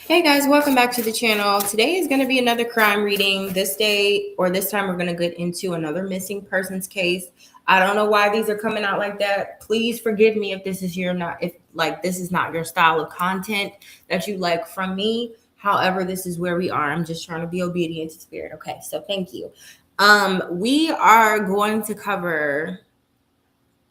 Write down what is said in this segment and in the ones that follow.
Hey guys, welcome back to the channel. Today is going to be another crime reading. This time, we're going to get into another missing persons case. I don't know why these are coming out like that. Please forgive me if this is not your style of content that you like from me. However, this is where we are. I'm just trying to be obedient to spirit. Okay, so thank you. We are going to cover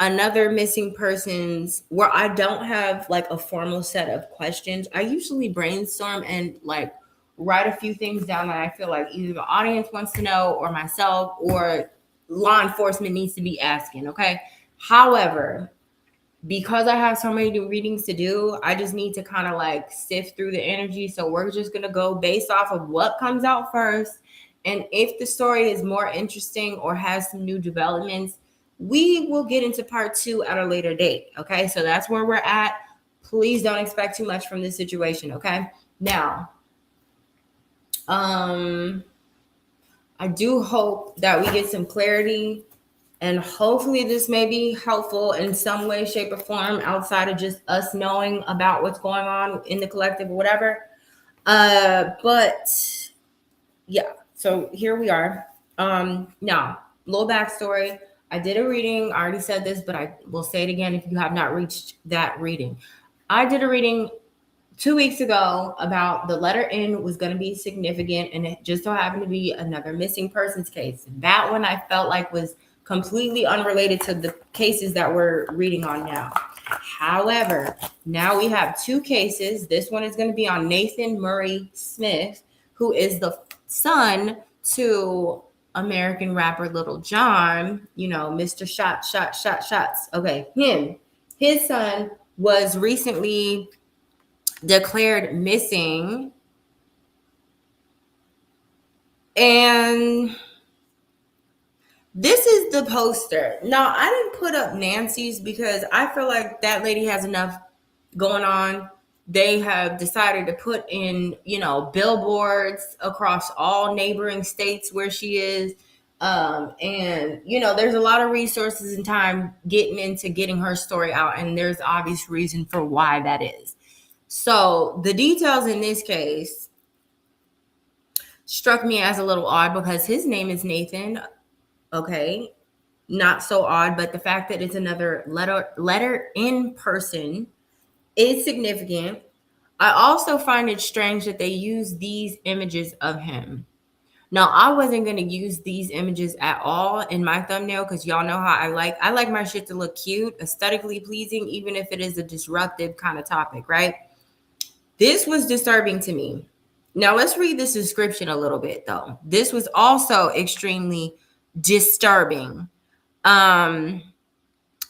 another missing persons where I don't have like a formal set of questions. I usually brainstorm and like write a few things down that I feel like either the audience wants to know or myself or law enforcement needs to be asking. Okay. However, because I have so many readings to do, I just need to kind of like sift through the energy. So we're just going to go based off of what comes out first. And if the story is more interesting or has some new developments, we will get into part two at a later date. Okay. So that's where we're at. Please don't expect too much from this situation. Okay. Now, I do hope that we get some clarity and hopefully this may be helpful in some way, shape, or form outside of just us knowing about what's going on in the collective or whatever. But yeah, so here we are. Now, little backstory. I did a reading. I already said this, but I will say it again if you have not reached that reading. I did a reading 2 weeks ago about the letter N was going to be significant, and it just so happened to be another missing persons case. That one I felt like was completely unrelated to the cases that we're reading on now. However, now we have two cases. This one is going to be on Nathan Murray Smith, who is the son to American rapper Lil Jon, Mr. Shots. Okay, him. His son was recently declared missing, and this is the poster. Now, I didn't put up Nancy's because I feel like that lady has enough going on. They have decided to put in, billboards across all neighboring states where she is. And there's a lot of resources and time getting her story out, and there's obvious reason for why that is. So the details in this case struck me as a little odd because his name is Nathan. Okay, not so odd, but the fact that it's another letter in person is significant. I also find it strange that they use these images of him. Now, I wasn't going to use these images at all in my thumbnail because y'all know how I like my shit to look cute, aesthetically pleasing, even if it is a disruptive kind of topic, right? This was disturbing to me. Now, let's read this description a little bit, though. This was also extremely disturbing.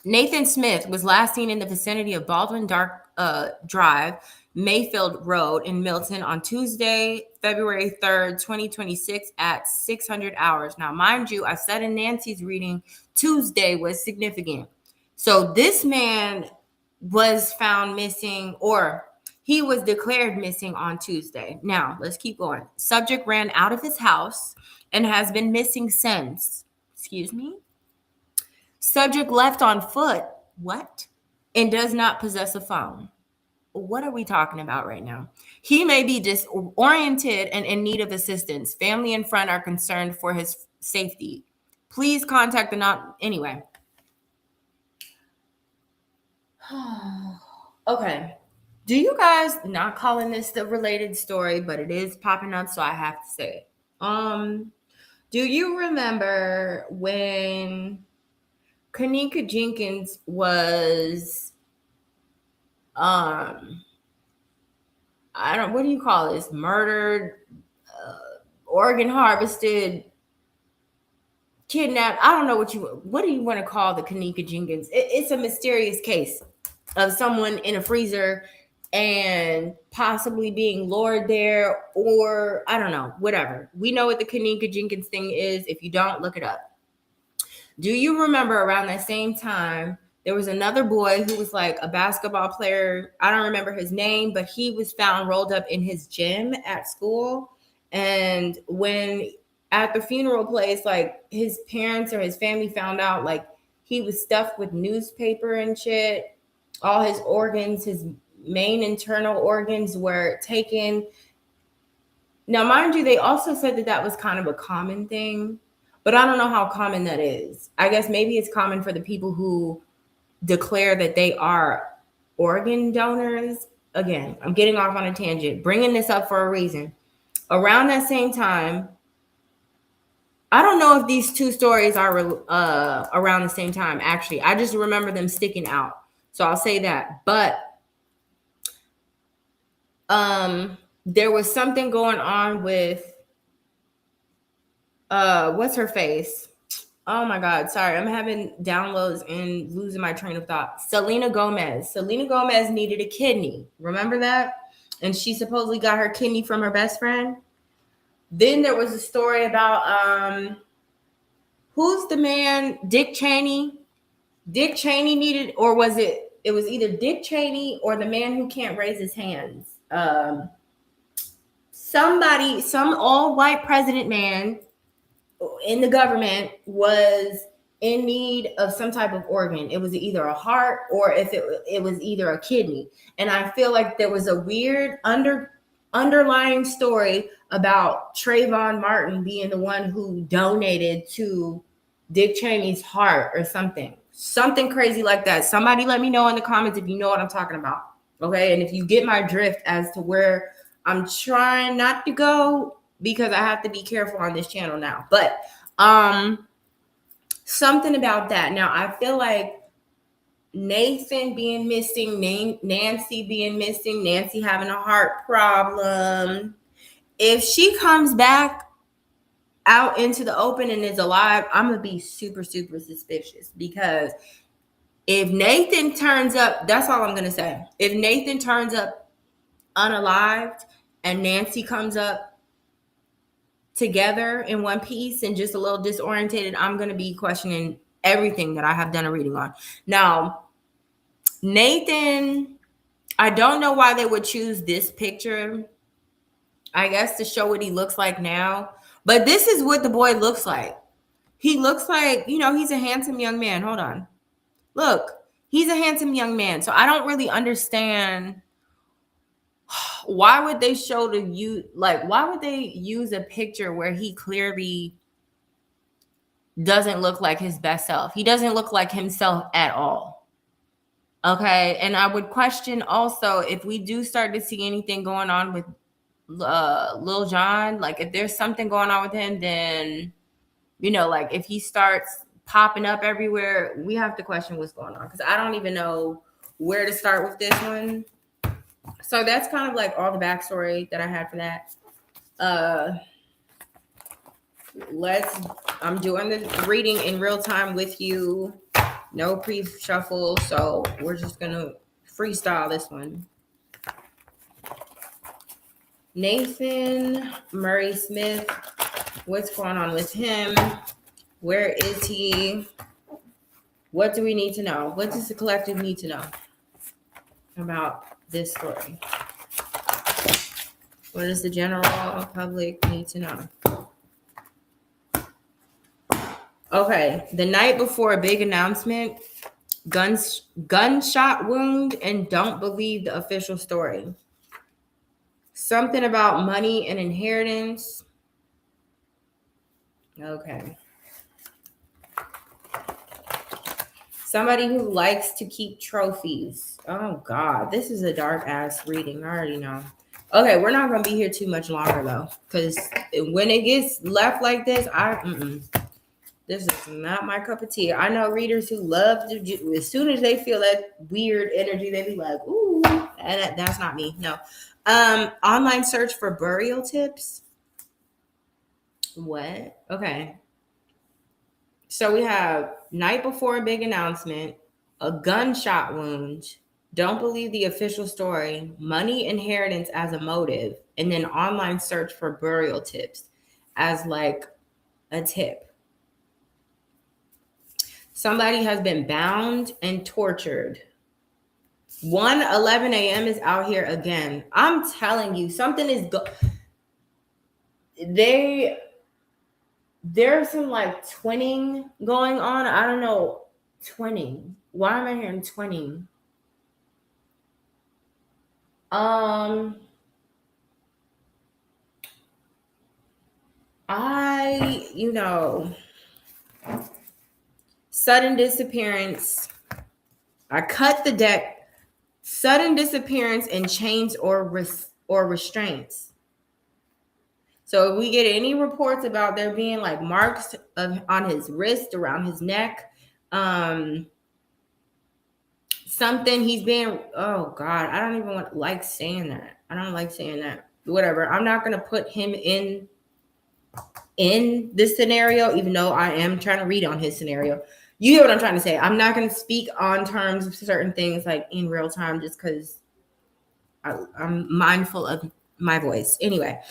Nathan Smith was last seen in the vicinity of Baldwin Drive, Mayfield Road in Milton on Tuesday, February 3rd, 2026 at 600 hours. Now, mind you, I said in Nancy's reading, Tuesday was significant. So this man was found missing, or he was declared missing on Tuesday. Now, let's keep going. Subject ran out of his house and has been missing since. Excuse me? Subject left on foot. What? And does not possess a phone. What are we talking about right now? He may be disoriented and in need of assistance. Family and friend are concerned for his safety. Please contact the not. Anyway. Okay. Do you guys, not calling this the related story, but it is popping up, so I have to say it. Do you remember when Kanika Jenkins was what do you call this? Murdered, organ harvested, kidnapped. I don't know what do you want to call the Kanika Jenkins? It's a mysterious case of someone in a freezer and possibly being lured there, or I don't know, whatever. We know what the Kanika Jenkins thing is. If you don't, look it up. Do you remember around that same time, there was another boy who was like a basketball player. I don't remember his name, but he was found rolled up in his gym at school. And when at the funeral place, like his parents or his family found out, like he was stuffed with newspaper and shit, all his organs, his main internal organs were taken. Now, mind you, they also said that was kind of a common thing, but I don't know how common that is. I guess maybe it's common for the people who declare that they are organ donors. Again, I'm getting off on a tangent, bringing this up for a reason. Around that same time, I don't know if these two stories are around the same time, actually. I just remember them sticking out. So I'll say that. But there was something going on with what's her face? Oh my God, sorry. I'm having downloads and losing my train of thought. Selena Gomez. Selena Gomez needed a kidney. Remember that? And she supposedly got her kidney from her best friend. Then there was a story about who's the man? Dick Cheney. Dick Cheney needed, or was it was either Dick Cheney or the man who can't raise his hands. Somebody, some all-white president man in the government was in need of some type of organ. It was either a heart or if it was either a kidney. And I feel like there was a weird underlying story about Trayvon Martin being the one who donated to Dick Cheney's heart or something crazy like that. Somebody let me know in the comments if you know what I'm talking about. Okay. And if you get my drift as to where I'm trying not to go, because I have to be careful on this channel now. But something about that. Now, I feel like Nathan being missing, Nancy being missing, Nancy having a heart problem. If she comes back out into the open and is alive, I'm going to be super, super suspicious. Because if Nathan turns up, that's all I'm going to say. If Nathan turns up unalived and Nancy comes up together in one piece and just a little disorientated, I'm going to be questioning everything that I have done a reading on. Now, Nathan, I don't know why they would choose this picture. I guess to show what he looks like now. But this is what the boy looks like. He looks like, he's a handsome young man. Hold on. Look, he's a handsome young man. So I don't really understand why would they why would they use a picture where he clearly doesn't look like his best self? He doesn't look like himself at all. Okay. And I would question also if we do start to see anything going on with Lil Jon, like if there's something going on with him, then, like if he starts popping up everywhere, we have to question what's going on. Because I don't even know where to start with this one. So that's kind of like all the backstory that I had for that. I'm doing the reading in real time with you. No pre-shuffle. So we're just going to freestyle this one. Nathan Murray Smith. What's going on with him? Where is he? What do we need to know? What does the collective need to know about this story? What does the general public need to know? Okay, the night before a big announcement, gunshot wound, and don't believe the official story. Something about money and inheritance. Okay. Somebody who likes to keep trophies. Oh, God. This is a dark ass reading. I already know. Okay, we're not going to be here too much longer, though. Because when it gets left like this, this is not my cup of tea. I know readers who love to, as soon as they feel that weird energy, they be like, ooh, and that's not me. No. Online search for burial tips. What? Okay. So we have night before a big announcement, a gunshot wound, don't believe the official story, money inheritance as a motive, and then online search for burial tips as like a tip. Somebody has been bound and tortured. 1:11 a.m. is out here again. I'm telling you, something is there's some like twinning going on. I don't know. Twinning. Why am I hearing twinning? Sudden disappearance. I cut the deck. Sudden disappearance in chains or restraints. So if we get any reports about there being like marks on his wrist, around his neck, something he's being, oh God, I don't even like saying that. I don't like saying that. Whatever. I'm not going to put him in this scenario, even though I am trying to read on his scenario. You get what I'm trying to say. I'm not going to speak on terms of certain things like in real time just because I'm mindful of my voice. Anyway,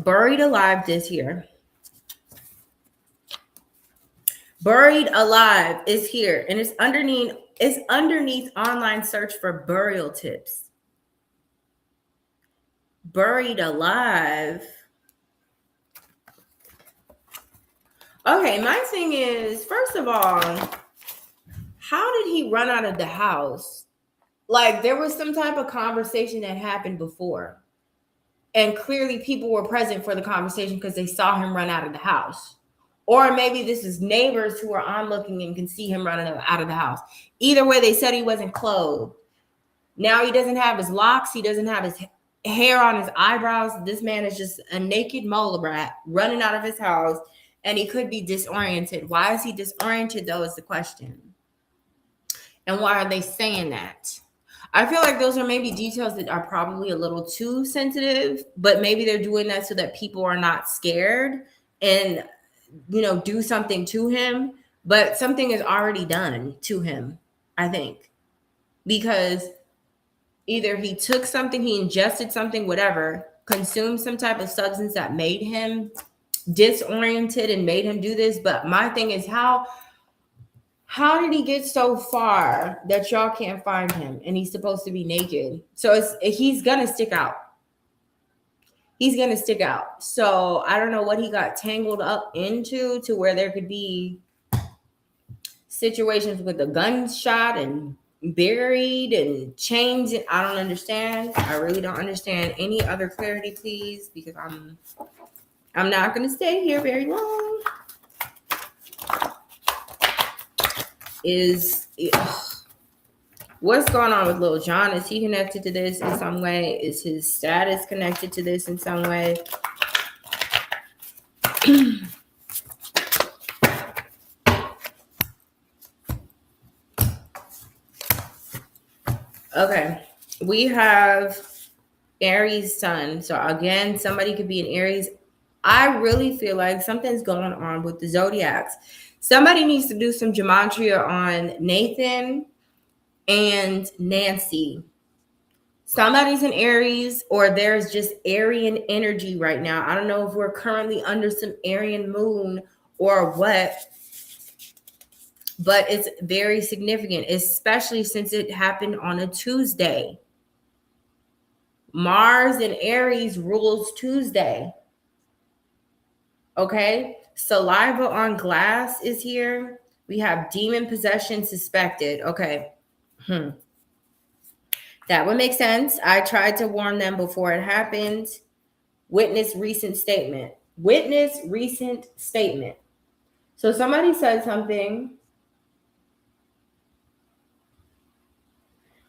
buried alive this year. Buried alive is here, and it's underneath online search for burial tips. Buried alive. Okay, my thing is, first of all, how did he run out of the house? Like, there was some type of conversation that happened before, and clearly people were present for the conversation because they saw him run out of the house. Or maybe this is neighbors who are onlooking and can see him running out of the house. Either way, they said he wasn't clothed. Now he doesn't have his locks. He doesn't have his hair on his eyebrows. This man is just a naked mole rat running out of his house, and he could be disoriented. Why is he disoriented, though, is the question. And why are they saying that? I feel like those are maybe details that are probably a little too sensitive, but maybe they're doing that so that people are not scared and, do something to him. But something is already done to him, I think, because either he took something, he ingested something, whatever, consumed some type of substance that made him disoriented and made him do this. But my thing is, how did he get so far that y'all can't find him and he's supposed to be naked? So he's gonna stick out. He's gonna stick out. So I don't know what he got tangled up into to where there could be situations with a gunshot and buried and chains. I don't understand. I really don't understand. Any other clarity, please, because I'm not gonna stay here very long. What's going on with Lil Jon? Is he connected to this in some way? Is his status connected to this in some way? Okay, we have Aries sun. So again, somebody could be an Aries. I really feel like something's going on with the zodiacs. Somebody needs to do some gematria on Nathan and Nancy. Somebody's an Aries, or there's just Aryan energy right now. I don't know if we're currently under some Aryan moon or what, but it's very significant, especially since it happened on a Tuesday. Mars and Aries rules Tuesday. Okay, saliva on glass is here. We have demon possession suspected. Okay. That would make sense. I tried to warn them before it happened. Witness recent statement. Witness recent statement. So somebody said something.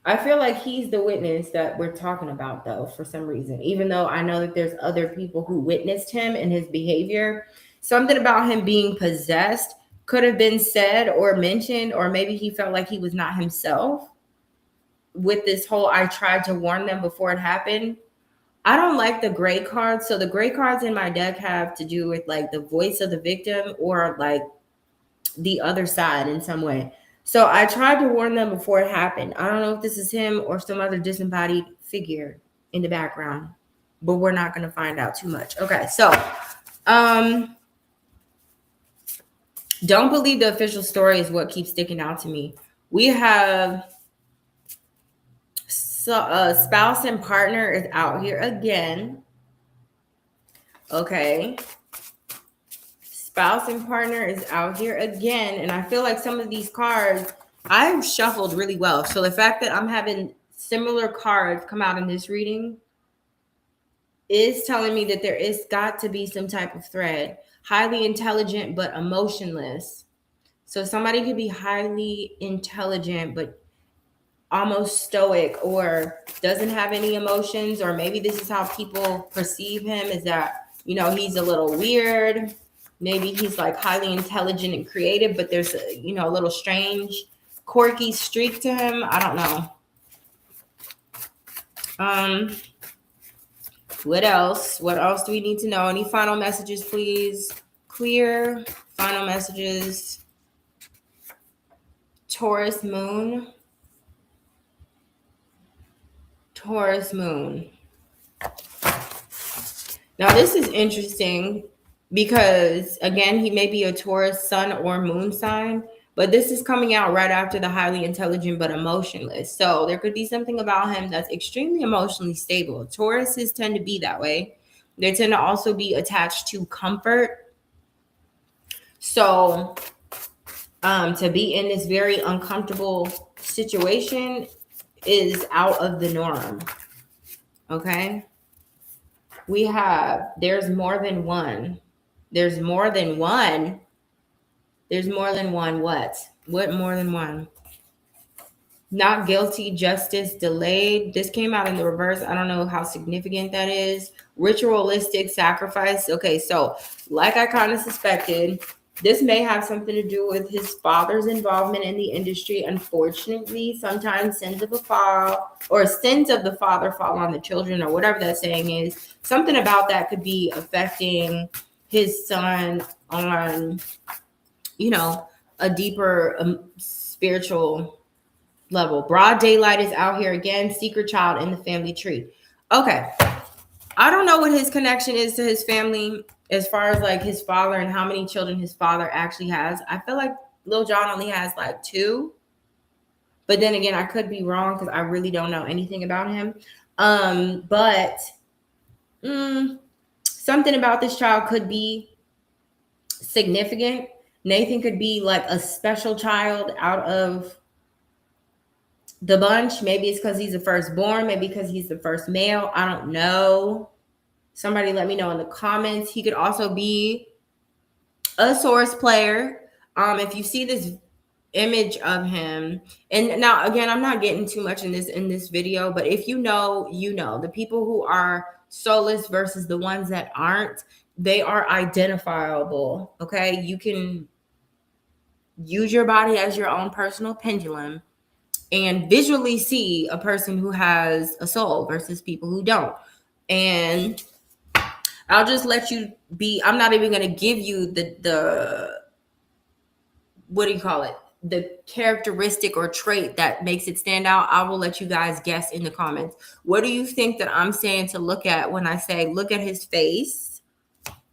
I feel like he's the witness that we're talking about, though, for some reason. Even though I know that there's other people who witnessed him and his behavior. Something about him being possessed could have been said or mentioned, or maybe he felt like he was not himself. With this whole, I tried to warn them before it happened. I don't like the gray cards. So the gray cards in my deck have to do with like the voice of the victim or like the other side in some way. So I tried to warn them before it happened. I don't know if this is him or some other disembodied figure in the background, but we're not going to find out too much. Okay, so don't believe the official story is what keeps sticking out to me. We have spouse and partner is out here again. Okay. Spouse and partner is out here again. And I feel like some of these cards I've shuffled really well. So the fact that I'm having similar cards come out in this reading is telling me that there is got to be some type of thread. Highly intelligent, but emotionless. So somebody could be highly intelligent, but almost stoic, or doesn't have any emotions, or maybe this is how people perceive him, is that, he's a little weird. Maybe he's like highly intelligent and creative, but there's a little strange, quirky streak to him. I don't know. What else? What else do we need to know? Any final messages, please? Clear. Final messages. Taurus moon. Taurus moon. Now, this is interesting because, again, he may be a Taurus sun or moon sign, but this is coming out right after the highly intelligent but emotionless. So there could be something about him that's extremely emotionally stable. Tauruses tend to be that way. They tend to also be attached to comfort. So to be in this very uncomfortable situation is out of the norm. Okay? We have, there's more than one. There's more than one. There's more than one what? What more than one? Not guilty, justice delayed. This came out in the reverse. I don't know how significant that is. Ritualistic sacrifice. Okay, so like I kind of suspected, this may have something to do with his father's involvement in the industry. Unfortunately, sometimes sins of the father fall on the children, or whatever that saying is. Something about that could be affecting his son on, a deeper spiritual level. Broad daylight is out here again. Secret child in the family tree. Okay. I don't know what his connection is to his family as far as like his father and how many children his father actually has. I feel like Lil Jon only has like 2. But then again, I could be wrong because I really don't know anything about him. But something about this child could be significant. Nathan could be like a special child out of the bunch. Maybe it's because he's the firstborn. Maybe because he's the first male. I don't know. Somebody let me know in the comments. He could also be a source player. If you see this image of him, and now again, I'm not getting too much in this video, but if you know, the people who are soulless versus the ones that aren't, they are identifiable. Okay, you can use your body as your own personal pendulum and visually see a person who has a soul versus people who don't. And I'll just let you be. I'm not even going to give you the what do you call it? The characteristic or trait that makes it stand out. I will let you guys guess in the comments. What do you think that I'm saying to look at when I say look at his face?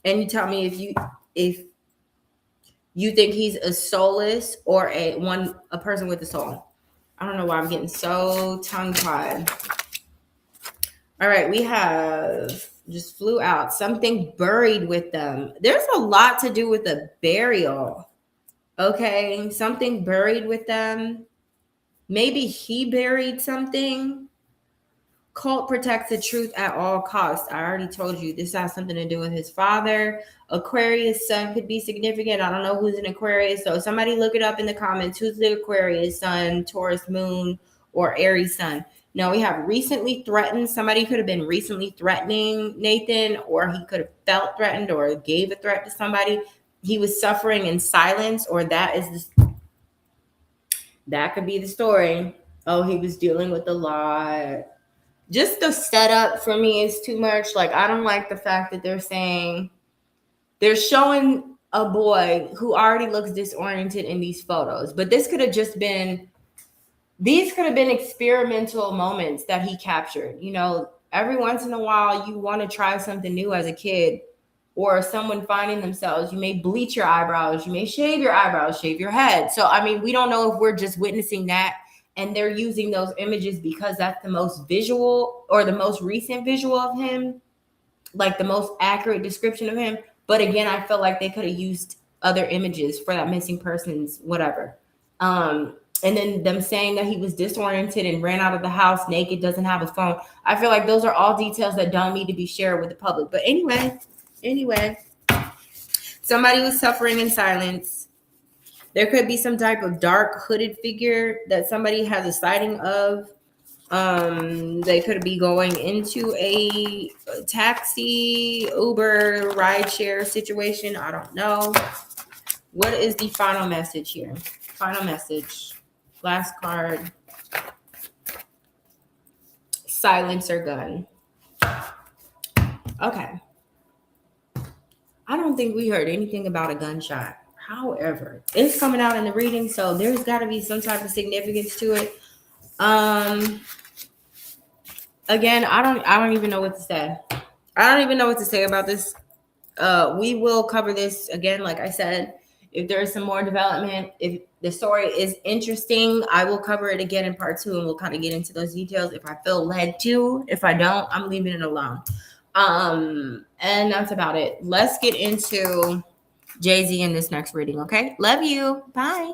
And you tell me if you think he's a soulless or a person with a soul. I don't know why I'm getting so tongue-tied. All right, we have just flew out. Something buried with them. There's a lot to do with a burial. Okay, something buried with them. Maybe he buried something. Cult protects the truth at all costs. I already told you this has something to do with his father. Aquarius sun could be significant. I don't know who's an Aquarius, so somebody look it up in the comments. Who's the Aquarius sun, Taurus moon, or Aries sun? Now we have recently threatened. Somebody could have been recently threatening Nathan, or he could have felt threatened or gave a threat to somebody. He was suffering in silence, or that could be the story. Oh, he was dealing with a lot. Just the setup for me is too much. Like, I don't like the fact that they're showing a boy who already looks disoriented in these photos. But these could have been experimental moments that he captured. Every once in a while, you want to try something new as a kid, or someone finding themselves. You may bleach your eyebrows. You may shave your eyebrows, shave your head. So, I mean, we don't know if we're just witnessing that and they're using those images because that's the most visual or the most recent visual of him, like the most accurate description of him. But again, I feel like they could have used other images for that missing person's whatever. And then them saying that he was disoriented and ran out of the house naked, doesn't have a phone. I feel like those are all details that don't need to be shared with the public. But anyway, somebody was suffering in silence. There could be some type of dark hooded figure that somebody has a sighting of. They could be going into a taxi, Uber, rideshare situation. I don't know. What is the final message here? Final message. Last card. Silencer gun. Okay. I don't think we heard anything about a gunshot. However, it's coming out in the reading, so there's got to be some type of significance to it. Again, I don't even know what to say. I don't even know what to say about this. We will cover this again, like I said. If there's some more development, if the story is interesting, I will cover it again in part 2, and we'll kind of get into those details if I feel led to. If I don't, I'm leaving it alone. And that's about it. Let's get into Jay-Z in this next reading, okay? Love you. Bye.